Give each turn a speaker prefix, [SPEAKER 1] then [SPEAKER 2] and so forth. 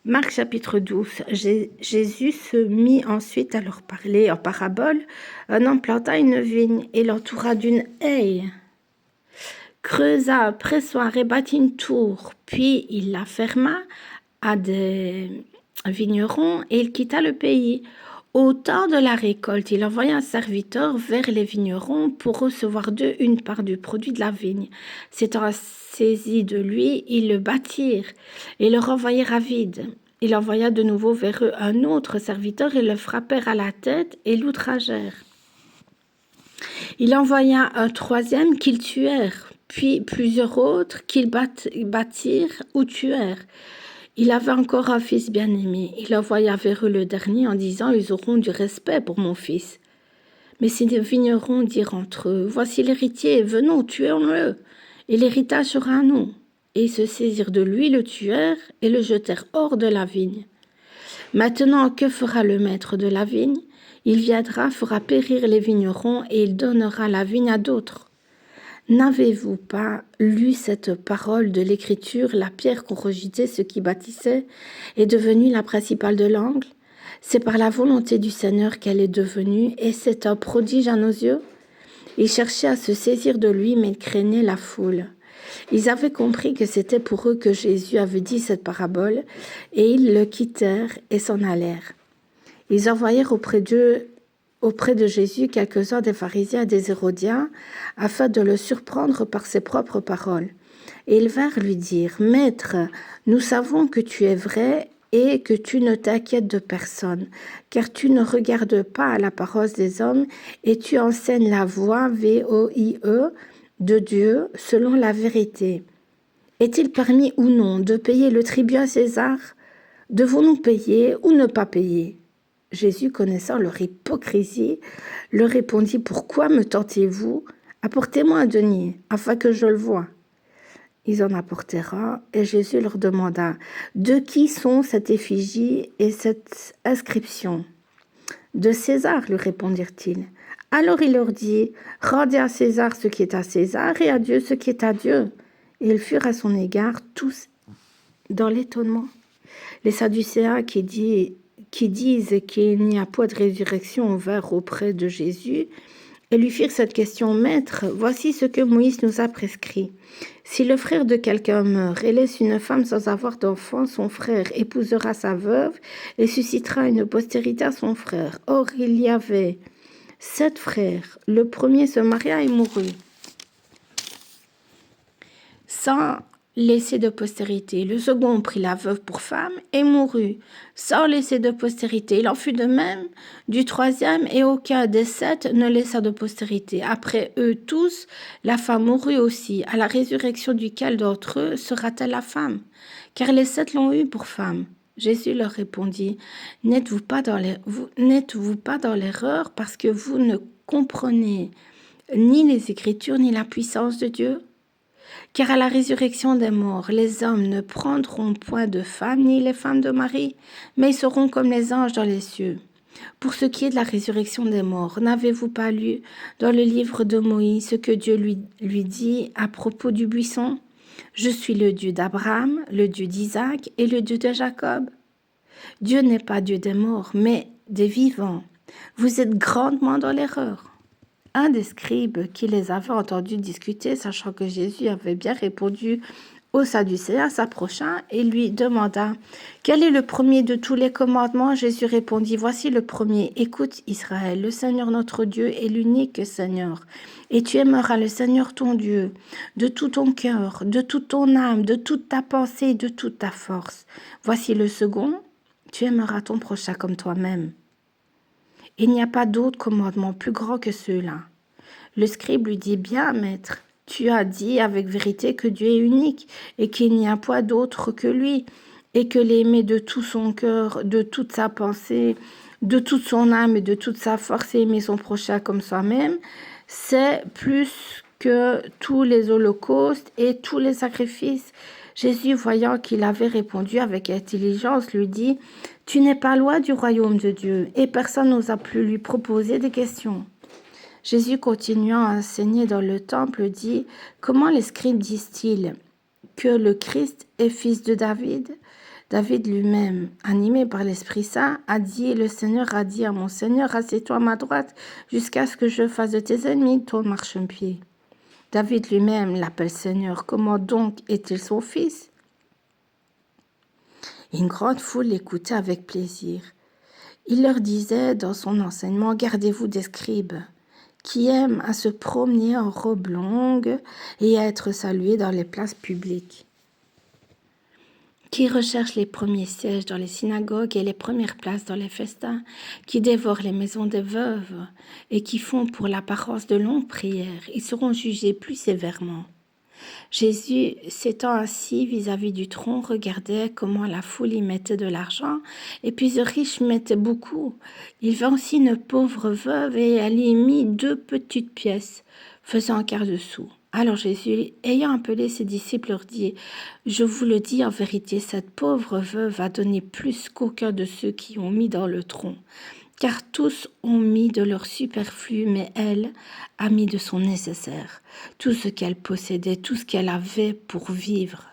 [SPEAKER 1] Marc chapitre 12. Jésus se mit ensuite à leur parler en parabole. Un homme planta une vigne et l'entoura d'une haie, creusa, pressoir et bâtit une tour, puis il la ferma à des vignerons et il quitta le pays. Au temps de la récolte, il envoya un serviteur vers les vignerons pour recevoir d'eux une part du produit de la vigne. S'étant saisis de lui, ils le battirent et le renvoyèrent à vide. Il envoya de nouveau vers eux un autre serviteur et le frappèrent à la tête et l'outragèrent. Il envoya un troisième qu'ils tuèrent, puis plusieurs autres qu'ils battirent ou tuèrent. Il avait encore un fils bien-aimé. Il envoya vers eux le dernier en disant « Ils auront du respect pour mon fils. » Mais ces vignerons dirent entre eux « Voici l'héritier, venons, tuons-le, et l'héritage sera à nous. » Et ils se saisirent de lui, le tuèrent et le jetèrent hors de la vigne. Maintenant, que fera le maître de la vigne? Il viendra, fera périr les vignerons et il donnera la vigne à d'autres. N'avez-vous pas lu cette parole de l'Écriture? La pierre qu'on rejetait, ce qui bâtissait, est devenue la principale de l'angle. C'est par la volonté du Seigneur qu'elle est devenue, et c'est un prodige à nos yeux. Ils cherchaient à se saisir de lui, mais ils craignaient la foule. Ils avaient compris que c'était pour eux que Jésus avait dit cette parabole, et ils le quittèrent et s'en allèrent. Ils envoyèrent auprès de Jésus quelques-uns des pharisiens et des hérodiens, afin de le surprendre par ses propres paroles. Et ils vinrent lui dire « Maître, nous savons que tu es vrai et que tu ne t'inquiètes de personne, car tu ne regardes pas à l'apparence des hommes et tu enseignes la voie, V-O-I-E, de Dieu selon la vérité. Est-il permis ou non de payer le tribut à César? Devons-nous payer ou ne pas payer ?» Jésus, connaissant leur hypocrisie, leur répondit « Pourquoi me tentez-vous? Apportez-moi un denier, afin que je le voie. » Ils en apportèrent un, et Jésus leur demanda « De qui sont cette effigie et cette inscription ?» « De César, lui répondirent-ils. Alors il leur dit « Rendez à César ce qui est à César, et à Dieu ce qui est à Dieu. » Et ils furent à son égard tous dans l'étonnement. Les Sadducéens qui disent qu'il n'y a pas de résurrection vinrent auprès de Jésus et lui firent cette question « Maître, voici ce que Moïse nous a prescrit. Si le frère de quelqu'un meurt et laisse une femme sans avoir d'enfant, son frère épousera sa veuve et suscitera une postérité à son frère. Or, il y avait 7 frères. Le premier se maria et mourut, sans laisser de postérité. Le second prit la veuve pour femme et mourut, sans laisser de postérité. Il en fut de même du troisième, et aucun des 7 ne laissa de postérité. Après eux tous, la femme mourut aussi. À la résurrection duquel d'entre eux sera-t-elle la femme? Car les 7 l'ont eue pour femme. Jésus leur répondit, n'êtes-vous pas dans l'erreur parce que vous ne comprenez ni les Écritures ni la puissance de Dieu? Car à la résurrection des morts, les hommes ne prendront point de femmes, ni les femmes de mari, mais ils seront comme les anges dans les cieux. Pour ce qui est de la résurrection des morts, n'avez-vous pas lu dans le livre de Moïse ce que Dieu lui dit à propos du buisson? Je suis le Dieu d'Abraham, le Dieu d'Isaac et le Dieu de Jacob. Dieu n'est pas Dieu des morts, mais des vivants. Vous êtes grandement dans l'erreur. Un des scribes qui les avait entendus discuter, sachant que Jésus avait bien répondu aux Sadducéens, s'approcha et lui demanda « Quel est le premier de tous les commandements ?» Jésus répondit « Voici le premier. Écoute Israël, le Seigneur notre Dieu est l'unique Seigneur. Et tu aimeras le Seigneur ton Dieu de tout ton cœur, de toute ton âme, de toute ta pensée et de toute ta force. Voici le second. Tu aimeras ton prochain comme toi-même. » Il n'y a pas d'autre commandement plus grand que ceux-là. Le scribe lui dit, bien, maître, tu as dit avec vérité que Dieu est unique et qu'il n'y a point d'autre que lui et que l'aimer de tout son cœur, de toute sa pensée, de toute son âme et de toute sa force et aimer son prochain comme soi-même, c'est plus que tous les holocaustes et tous les sacrifices. Jésus, voyant qu'il avait répondu avec intelligence, lui dit « Tu n'es pas loin du royaume de Dieu, et personne n'osa plus lui proposer des questions. » Jésus, continuant à enseigner dans le temple, dit « Comment les scribes disent-ils que le Christ est fils de David ? David lui-même, animé par l'Esprit Saint, a dit, le Seigneur a dit à mon Seigneur, assieds-toi à ma droite jusqu'à ce que je fasse de tes ennemis ton marchepied. David lui-même l'appelle Seigneur. Comment donc est-il son fils? Une grande foule l'écoutait avec plaisir. Il leur disait dans son enseignement, gardez-vous des scribes qui aiment à se promener en robe longue et à être salués dans les places publiques, qui recherchent les premiers sièges dans les synagogues et les premières places dans les festins, qui dévorent les maisons des veuves et qui font pour l'apparence de longues prières. Ils seront jugés plus sévèrement. Jésus, s'étant assis vis-à-vis du trône, regardait comment la foule y mettait de l'argent, et puis le riche mettait beaucoup. Il vint aussi une pauvre veuve, et elle y mit 2 petites pièces, faisant un quart de sou. Alors Jésus, ayant appelé ses disciples, leur dit, « Je vous le dis en vérité, cette pauvre veuve a donné plus qu'aucun de ceux qui ont mis dans le tronc. Car tous ont mis de leur superflu, mais elle a mis de son nécessaire, tout ce qu'elle possédait, tout ce qu'elle avait pour vivre. »